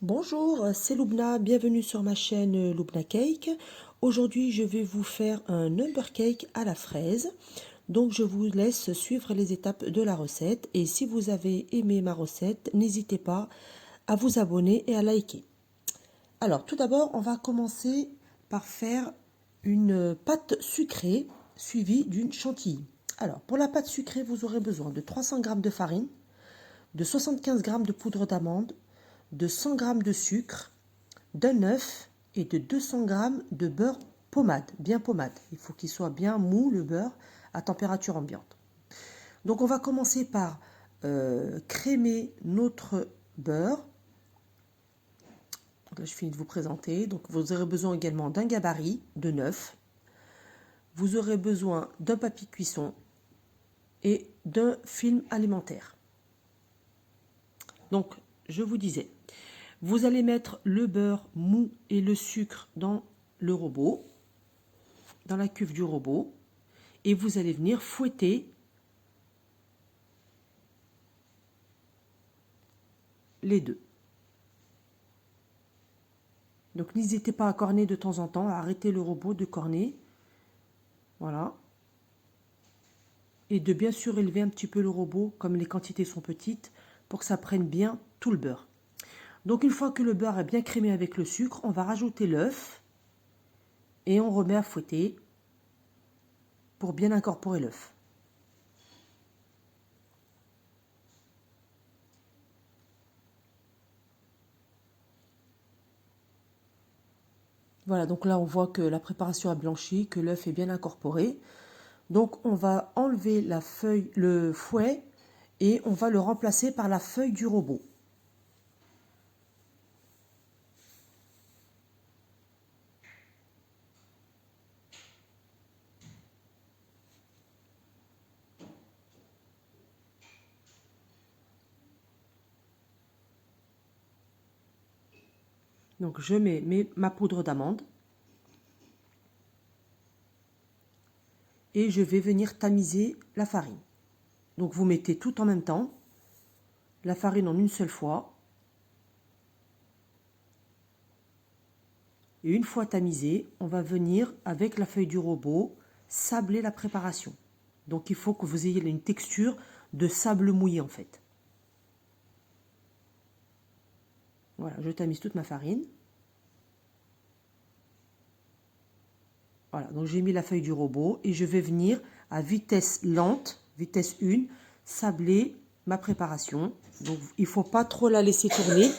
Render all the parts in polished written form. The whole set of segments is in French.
Bonjour, c'est Loubna, bienvenue sur ma chaîne Loubna Cake. Aujourd'hui, je vais vous faire un number cake à la fraise. Donc, je vous laisse suivre les étapes de la recette. Et si vous avez aimé ma recette, n'hésitez pas à vous abonner et à liker. Alors, tout d'abord, on va commencer par faire une pâte sucrée suivie d'une chantilly. Alors, pour la pâte sucrée, vous aurez besoin de 300 g de farine, de 75 g de poudre d'amande, de 100 g de sucre, d'un œuf et de 200 g de beurre pommade, bien pommade. Il faut qu'il soit bien mou le beurre à température ambiante. Donc on va commencer par crémer notre beurre. Donc là je finis de vous présenter. Donc vous aurez besoin également d'un gabarit de 9. Vous aurez besoin d'un papier cuisson et d'un film alimentaire. Donc je vous disais, vous allez mettre le beurre mou et le sucre dans le robot, dans la cuve du robot, et vous allez venir fouetter les deux. Donc n'hésitez pas à corner de temps en temps, à arrêter le robot de corner. Voilà. Et de bien surélever un petit peu le robot, comme les quantités sont petites, pour que ça prenne bien tout le beurre. Donc une fois que le beurre est bien crémé avec le sucre, on va rajouter l'œuf et on remet à fouetter pour bien incorporer l'œuf. Voilà, donc là on voit que la préparation a blanchi, que l'œuf est bien incorporé. Donc on va enlever la feuille, le fouet, et on va le remplacer par la feuille du robot. Donc je mets ma poudre d'amande et je vais venir tamiser la farine. Donc vous mettez tout en même temps, la farine en une seule fois. Et une fois tamisée, on va venir avec la feuille du robot sabler la préparation. Donc il faut que vous ayez une texture de sable mouillé en fait. Voilà, je tamise toute ma farine. Voilà, donc j'ai mis la feuille du robot et je vais venir à vitesse lente, vitesse 1, sabler ma préparation. Donc il ne faut pas trop la laisser tourner.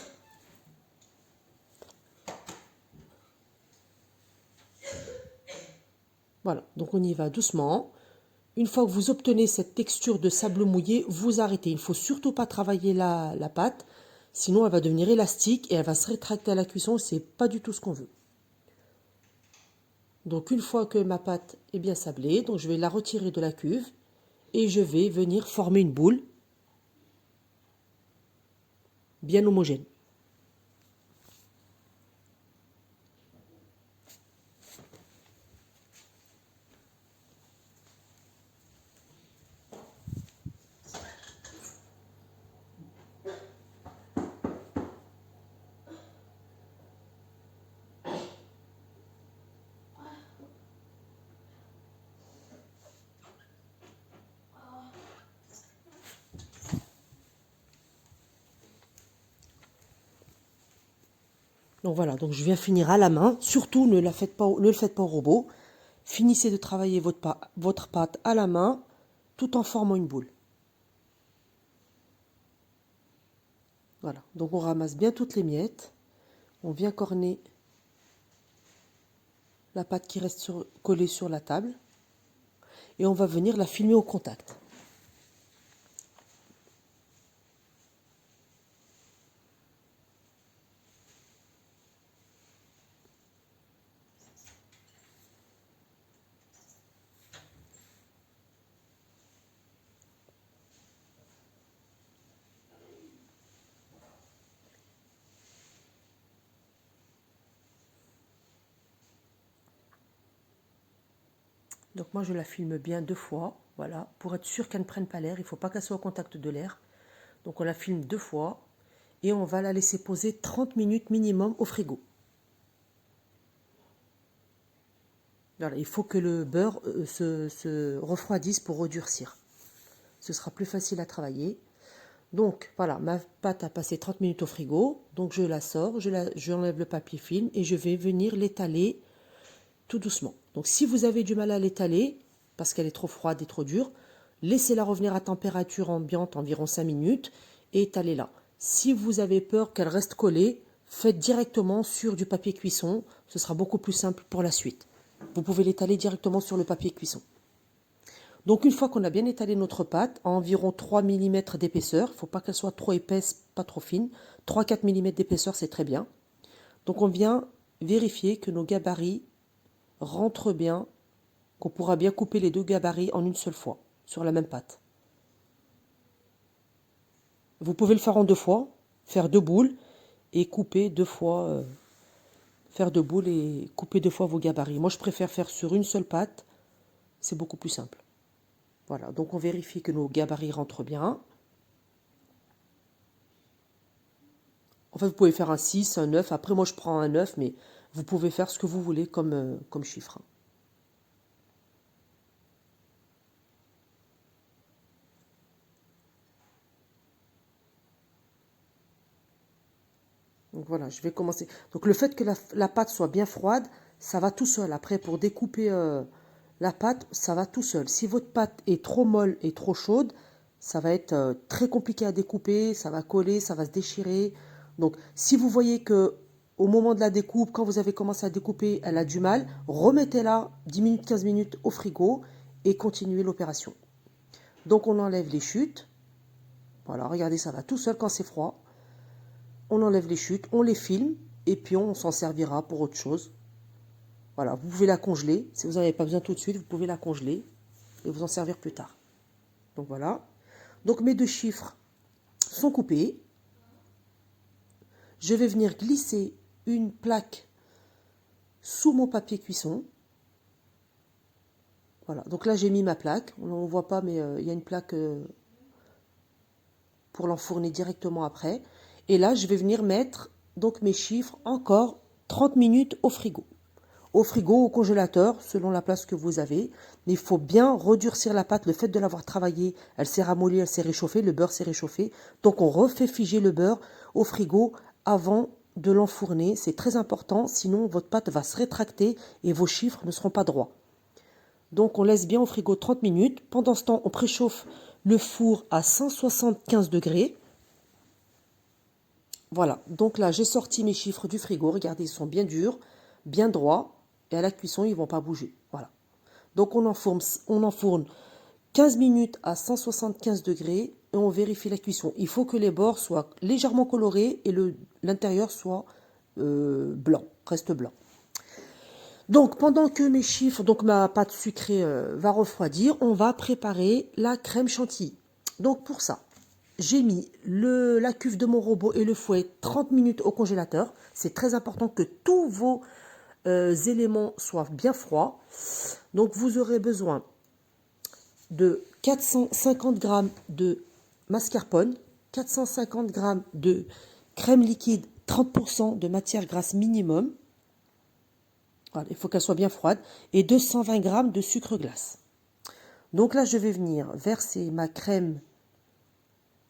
Voilà, donc on y va doucement. Une fois que vous obtenez cette texture de sable mouillé, vous arrêtez. Il ne faut surtout pas travailler la pâte, sinon elle va devenir élastique et elle va se rétracter à la cuisson. C'est pas du tout ce qu'on veut. Donc une fois que ma pâte est bien sablée, donc je vais la retirer de la cuve et je vais venir former une boule bien homogène. Donc voilà, donc je viens finir à la main. Surtout ne le faites pas au robot. Finissez de travailler votre pâte à la main tout en formant une boule. Voilà, donc on ramasse bien toutes les miettes. On vient corner la pâte qui reste collée sur la table. Et on va venir la filmer au contact. Donc moi je la filme bien 2 fois, voilà, pour être sûr qu'elle ne prenne pas l'air. Il ne faut pas qu'elle soit au contact de l'air. Donc on la filme 2 fois et on va la laisser poser 30 minutes minimum au frigo. Voilà, il faut que le beurre se refroidisse pour redurcir. Ce sera plus facile à travailler. Donc voilà, ma pâte a passé 30 minutes au frigo. Donc je la sors, j'enlève le papier film et je vais venir l'étaler tout doucement. Donc si vous avez du mal à l'étaler, parce qu'elle est trop froide et trop dure, laissez-la revenir à température ambiante environ 5 minutes et étalez-la. Si vous avez peur qu'elle reste collée, faites directement sur du papier cuisson. Ce sera beaucoup plus simple pour la suite. Vous pouvez l'étaler directement sur le papier cuisson. Donc une fois qu'on a bien étalé notre pâte, à environ 3 mm d'épaisseur, il ne faut pas qu'elle soit trop épaisse, pas trop fine, 3-4 mm d'épaisseur c'est très bien. Donc on vient vérifier que nos gabarits rentrent bien, qu'on pourra bien couper les deux gabarits en une seule fois, sur la même pâte. Vous pouvez le faire en 2 fois, faire 2 boules et couper 2 fois, faire 2 boules et couper 2 fois vos gabarits. Moi je préfère faire sur une seule pâte, c'est beaucoup plus simple. Voilà, donc on vérifie que nos gabarits rentrent bien. En fait, vous pouvez faire un 6, un 9. Après, moi, je prends un 9, mais vous pouvez faire ce que vous voulez comme chiffre. Donc voilà, je vais commencer. Donc le fait que la pâte soit bien froide, ça va tout seul. Après, pour découper la pâte, ça va tout seul. Si votre pâte est trop molle et trop chaude, ça va être très compliqué à découper, ça va coller, ça va se déchirer. Donc si vous voyez que au moment de la découpe, quand vous avez commencé à découper, elle a du mal, remettez-la 10 minutes, 15 minutes au frigo et continuez l'opération. Donc on enlève les chutes. Voilà, regardez, ça va tout seul quand c'est froid. On enlève les chutes, on les filme et puis on s'en servira pour autre chose. Voilà, vous pouvez la congeler. Si vous n'en avez pas besoin tout de suite, vous pouvez la congeler et vous en servir plus tard. Donc voilà. Donc mes 2 chiffres sont coupés. Je vais venir glisser une plaque sous mon papier cuisson. Voilà, donc là j'ai mis ma plaque. On ne voit pas, mais il y a une plaque pour l'enfourner directement après. Et là, je vais venir mettre donc mes chiffres encore 30 minutes au frigo. Au frigo, au congélateur, selon la place que vous avez. Mais il faut bien redurcir la pâte. Le fait de l'avoir travaillée, elle s'est ramollie, elle s'est réchauffée, le beurre s'est réchauffé. Donc on refait figer le beurre au frigo avant de l'enfourner. C'est très important, sinon votre pâte va se rétracter et vos chiffres ne seront pas droits. Donc on laisse bien au frigo 30 minutes. Pendant ce temps, on préchauffe le four à 175 degrés. Voilà, donc là j'ai sorti mes chiffres du frigo. Regardez, ils sont bien durs, bien droits. Et à la cuisson, ils ne vont pas bouger. Voilà. Donc on enfourne 15 minutes à 175 degrés et on vérifie la cuisson. Il faut que les bords soient légèrement colorés et l'intérieur soit blanc, reste blanc. Donc pendant que mes chiffres, donc ma pâte sucrée va refroidir, on va préparer la crème chantilly. Donc pour ça, j'ai mis la cuve de mon robot et le fouet 30 minutes au congélateur. C'est très important que tous vos éléments soient bien froids. Donc vous aurez besoin de 450 g de mascarpone, 450 g de crème liquide, 30% de matière grasse minimum. Voilà, il faut qu'elle soit bien froide. Et 220 g de sucre glace. Donc là, je vais venir verser ma crème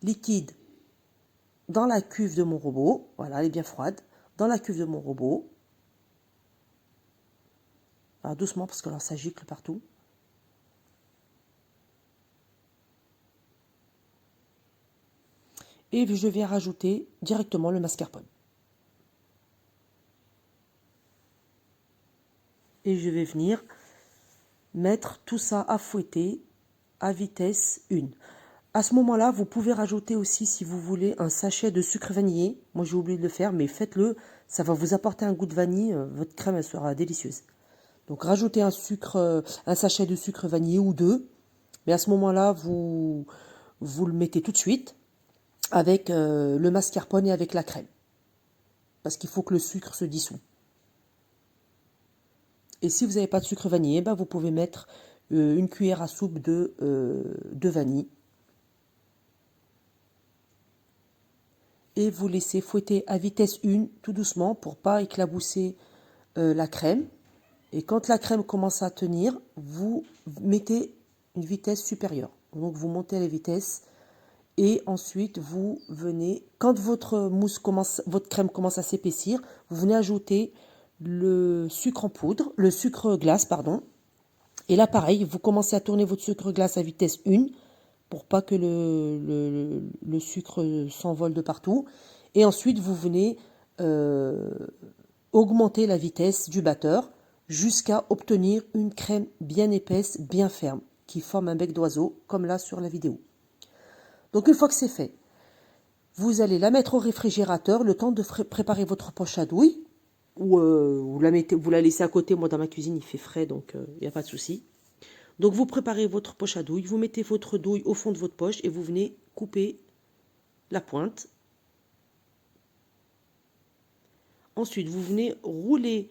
liquide dans la cuve de mon robot. Voilà, elle est bien froide. Dans la cuve de mon robot. Alors, doucement parce que là, ça gicle partout. Et je vais rajouter directement le mascarpone. Et je vais venir mettre tout ça à fouetter à vitesse 1. À ce moment-là, vous pouvez rajouter aussi, si vous voulez, un sachet de sucre vanillé. Moi, j'ai oublié de le faire, mais faites-le. Ça va vous apporter un goût de vanille. Votre crème, elle sera délicieuse. Donc, rajoutez un sachet de sucre vanillé ou 2. Mais à ce moment-là, vous le mettez tout de suite avec le mascarpone et avec la crème. Parce qu'il faut que le sucre se dissout. Et si vous n'avez pas de sucre vanillé, vous pouvez mettre une cuillère à soupe de vanille. et vous laissez fouetter à vitesse 1 tout doucement pour pas éclabousser la crème. Et quand la crème commence à tenir, vous mettez une vitesse supérieure. Donc vous montez la vitesse et ensuite vous venez, quand votre crème commence à s'épaissir, vous venez ajouter le sucre en poudre, le sucre glace, pardon. Et là pareil, vous commencez à tourner votre sucre glace à vitesse 1 pour pas que le sucre s'envole de partout. Et ensuite vous venez augmenter la vitesse du batteur jusqu'à obtenir une crème bien épaisse, bien ferme, qui forme un bec d'oiseau, comme là sur la vidéo. Donc une fois que c'est fait, vous allez la mettre au réfrigérateur, le temps de préparer votre poche à douille, ou vous la laissez à côté. Moi dans ma cuisine il fait frais, donc il n'y a pas de souci. Donc vous préparez votre poche à douille, vous mettez votre douille au fond de votre poche et vous venez couper la pointe. Ensuite, vous venez rouler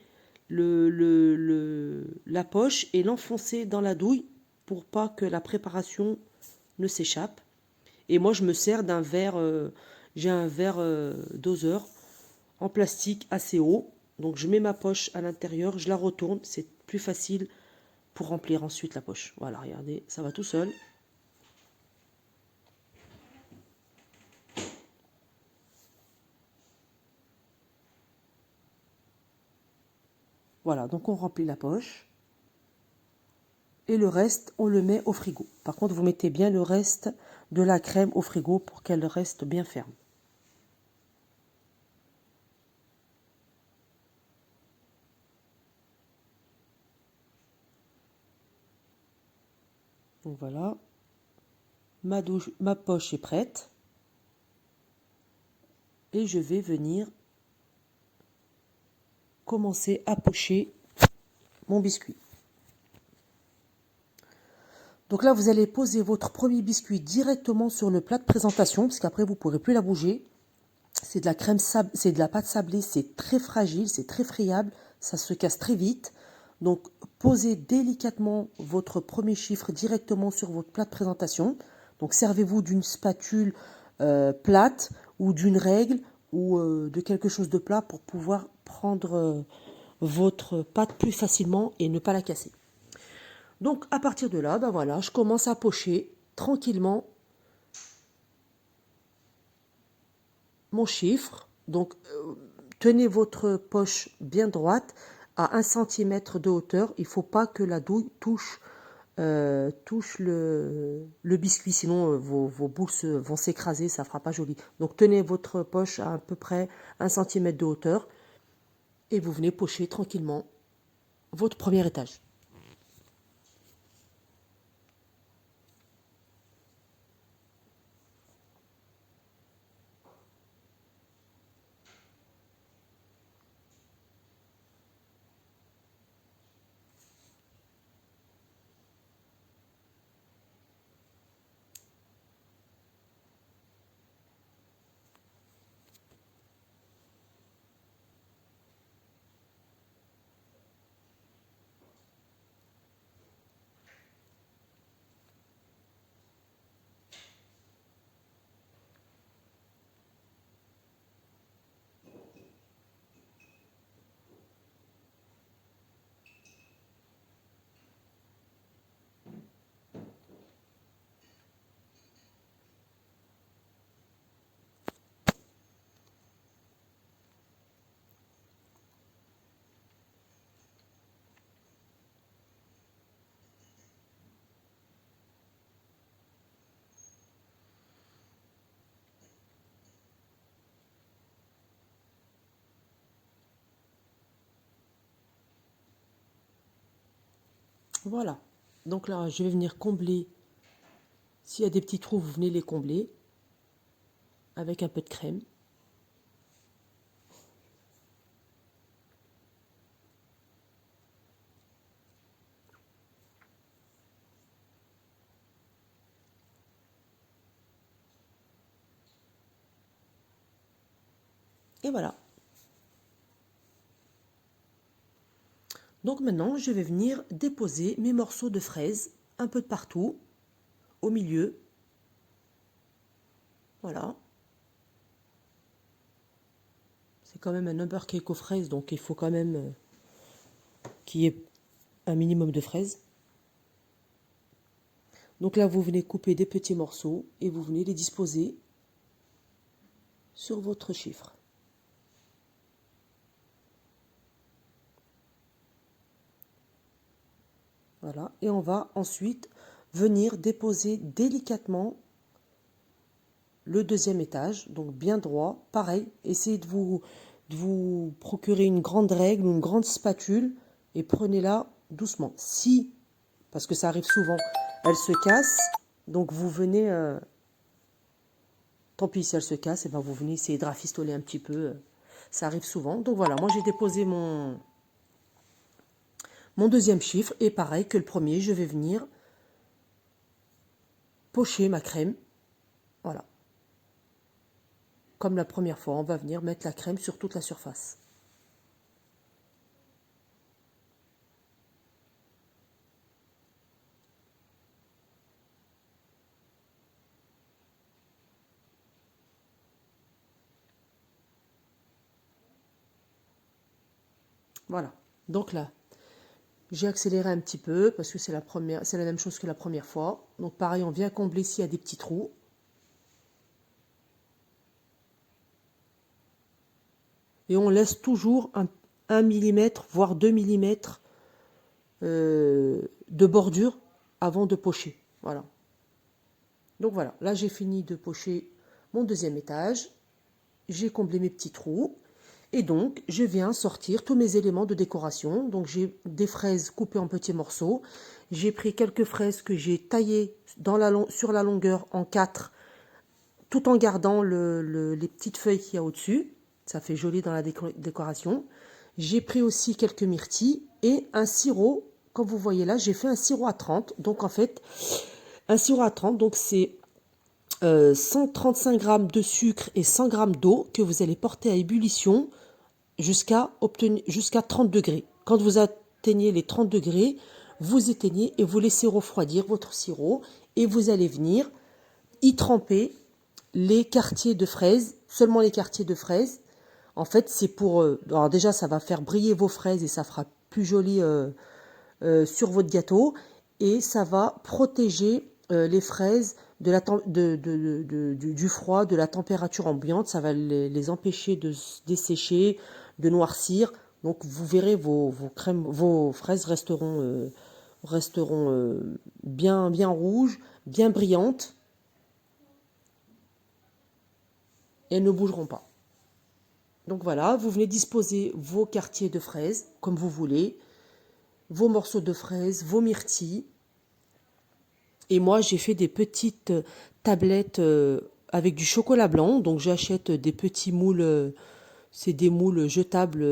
la poche et l'enfoncer dans la douille pour pas que la préparation ne s'échappe. Et moi, je me sers d'un verre, j'ai un verre doseur en plastique assez haut. Donc, je mets ma poche à l'intérieur, je la retourne. C'est plus facile pour remplir ensuite la poche. Voilà, regardez, ça va tout seul. Voilà, donc on remplit la poche. Et le reste, on le met au frigo. Par contre, vous mettez bien le reste de la crème au frigo pour qu'elle reste bien ferme. Donc voilà, ma poche est prête. Et je vais venir commencer à pocher mon biscuit. Donc là, vous allez poser votre premier biscuit directement sur le plat de présentation, parce qu'après, vous ne pourrez plus la bouger. C'est de la crème sable, c'est de la pâte sablée, c'est très fragile, c'est très friable, ça se casse très vite. Donc, posez délicatement votre premier chiffre directement sur votre plat de présentation. Donc, servez-vous d'une spatule plate ou d'une règle ou de quelque chose de plat pour pouvoir prendre votre pâte plus facilement et ne pas la casser. Donc, à partir de là, ben voilà, je commence à pocher tranquillement mon chiffre. Donc, tenez votre poche bien droite à 1 cm de hauteur. Il ne faut pas que la douille touche le biscuit, sinon vos boules vont s'écraser, ça ne fera pas joli. Donc, tenez votre poche à peu près 1 cm de hauteur et vous venez pocher tranquillement votre premier étage. Voilà. Donc là, je vais venir combler. S'il y a des petits trous, vous venez les combler avec un peu de crème. Et voilà. Donc maintenant, je vais venir déposer mes morceaux de fraises un peu de partout, au milieu. Voilà. C'est quand même un number cake aux fraises, donc il faut quand même qu'il y ait un minimum de fraises. Donc là, vous venez couper des petits morceaux et vous venez les disposer sur votre chiffre. Voilà, et on va ensuite venir déposer délicatement le deuxième étage, donc bien droit. Pareil, essayez de vous procurer une grande règle ou une grande spatule et prenez-la doucement. Si, parce que ça arrive souvent, elle se casse, donc vous venez, tant pis si elle se casse, et ben vous venez essayer de rafistoler un petit peu. Ça arrive souvent. Donc voilà, moi j'ai déposé mon deuxième chiffre et pareil que le premier, je vais venir pocher ma crème. Voilà. Comme la première fois, on va venir mettre la crème sur toute la surface. Voilà. Donc là, j'ai accéléré un petit peu parce que c'est la même chose que la première fois. Donc pareil, on vient combler s'il y a des petits trous. Et on laisse toujours 1 mm, voire 2 mm de bordure avant de pocher. Voilà. Donc voilà, là j'ai fini de pocher mon deuxième étage. J'ai comblé mes petits trous. Et donc, je viens sortir tous mes éléments de décoration. Donc, j'ai des fraises coupées en petits morceaux. J'ai pris quelques fraises que j'ai taillées sur la longueur en 4, tout en gardant les petites feuilles qu'il y a au-dessus. Ça fait joli dans la décoration. J'ai pris aussi quelques myrtilles et un sirop. Comme vous voyez là, j'ai fait un sirop à 30. Donc, en fait, un sirop à 30, donc c'est 135 g de sucre et 100 g d'eau que vous allez porter à ébullition jusqu'à 30 degrés. Quand vous atteignez les 30 degrés, vous éteignez et vous laissez refroidir votre sirop et vous allez venir y tremper les quartiers de fraises, seulement les quartiers de fraises. En fait, c'est pour... alors déjà, ça va faire briller vos fraises et ça fera plus joli sur votre gâteau. Et ça va protéger les fraises du froid, de la température ambiante. Ça va les empêcher de se dessécher, de noircir. Donc vous verrez, vos fraises resteront bien rouges, bien brillantes. Et elles ne bougeront pas. Donc voilà, vous venez disposer vos quartiers de fraises comme vous voulez, vos morceaux de fraises, vos myrtilles. Et moi, j'ai fait des petites tablettes avec du chocolat blanc. Donc j'achète des petits moules, c'est des moules jetables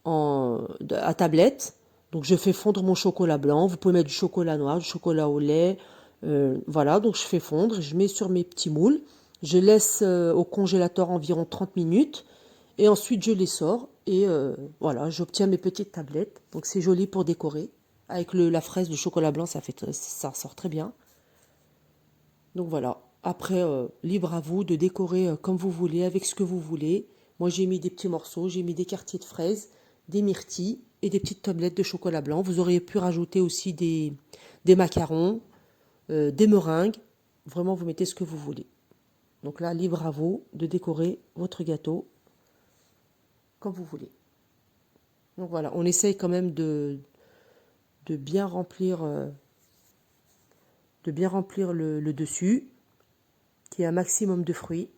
à tablette. Donc je fais fondre mon chocolat blanc. Vous pouvez mettre du chocolat noir, du chocolat au lait. Voilà, donc je fais fondre, je mets sur mes petits moules. Je laisse au congélateur environ 30 minutes. Et ensuite, je les sors. Et voilà, j'obtiens mes petites tablettes. Donc c'est joli pour décorer. Avec la fraise, du chocolat blanc, ça ressort très bien. Donc voilà. Après, libre à vous de décorer comme vous voulez, avec ce que vous voulez. Moi, j'ai mis des petits morceaux, j'ai mis des quartiers de fraises, des myrtilles et des petites tablettes de chocolat blanc. Vous auriez pu rajouter aussi des macarons, des meringues. Vraiment, vous mettez ce que vous voulez. Donc là, libre à vous de décorer votre gâteau comme vous voulez. Donc voilà, on essaye quand même de bien remplir, le dessus, qu'il y ait un maximum de fruits.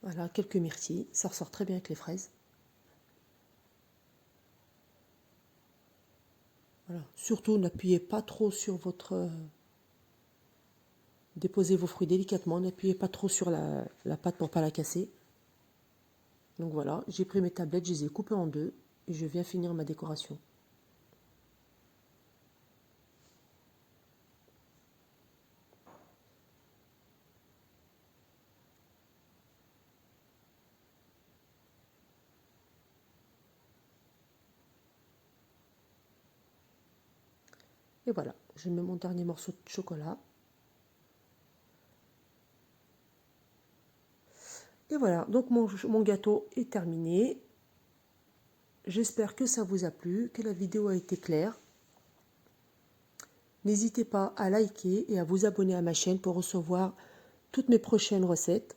Voilà, quelques myrtilles, ça ressort très bien avec les fraises. Voilà. Surtout, n'appuyez pas trop sur votre... déposez vos fruits délicatement, n'appuyez pas trop sur la pâte pour ne pas la casser. Donc voilà, j'ai pris mes tablettes, je les ai coupées en deux et je viens finir ma décoration. Et voilà, je mets mon dernier morceau de chocolat. Et voilà, donc mon gâteau est terminé. J'espère que ça vous a plu, que la vidéo a été claire. N'hésitez pas à liker et à vous abonner à ma chaîne pour recevoir toutes mes prochaines recettes.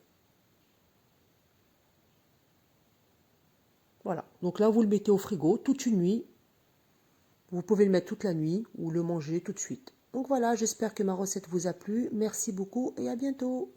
Voilà, donc là vous le mettez au frigo toute une nuit. Vous pouvez le mettre toute la nuit ou le manger tout de suite. Donc voilà, j'espère que ma recette vous a plu. Merci beaucoup et à bientôt.